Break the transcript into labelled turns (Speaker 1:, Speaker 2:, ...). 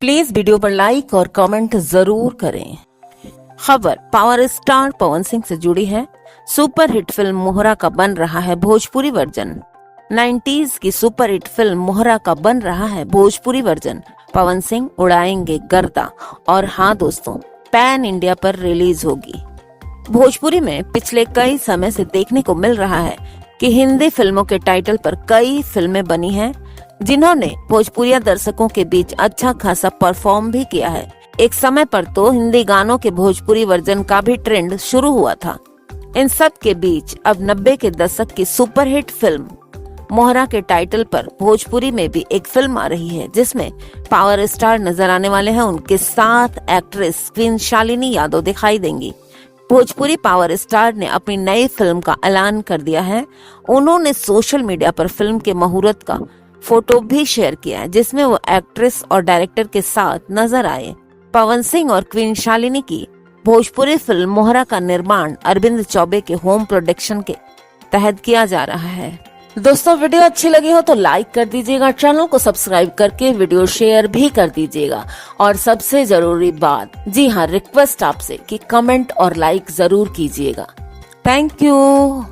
Speaker 1: Please video पर like और comment जरूर करें। खबर पावर स्टार पवन सिंह से जुड़ी है। सुपरहिट फिल्म मोहरा का बन रहा है भोजपुरी वर्जन। 90s की सुपरहिट फिल्म मोहरा का बन रहा है भोजपुरी वर्जन। पवन सिंह उड़ाएंगे गर्दा और हाँ दोस्तों, पैन इंडिया पर रिलीज होगी। भोजपुरी में पिछले कई समय से देखने को मिल रहा है कि हिंदी फिल्मों के टाइटल पर कई फिल्में बनी हैं, जिन्होंने भोजपुरिया दर्शकों के बीच अच्छा खासा परफॉर्म भी किया है। एक समय पर तो हिंदी गानों के भोजपुरी वर्जन का भी ट्रेंड शुरू हुआ था। इन सब के बीच अब 90 के दशक की सुपरहिट फिल्म मोहरा के टाइटल पर भोजपुरी में भी एक फिल्म आ रही है, जिसमें पावर स्टार नजर आने वाले हैं। उनके साथ एक्ट्रेस क्वीन शालिनी यादव दिखाई देंगी। भोजपुरी पावर स्टार ने अपनी नई फिल्म का ऐलान कर दिया है। उन्होंने सोशल मीडिया पर फिल्म के मुहूर्त का फोटो भी शेयर किया है, जिसमें वो एक्ट्रेस और डायरेक्टर के साथ नजर आए। पवन सिंह और क्वीन शालिनी की भोजपुरी फिल्म मोहरा का निर्माण अरविंद चौबे के होम प्रोडक्शन के तहत किया जा रहा है। दोस्तों, वीडियो अच्छी लगी हो तो लाइक कर दीजिएगा, चैनल को सब्सक्राइब करके वीडियो शेयर भी कर दीजिएगा। और सबसे जरूरी बात, जी हाँ, रिक्वेस्ट आपसे कि कमेंट और लाइक जरूर कीजिएगा। Thank you.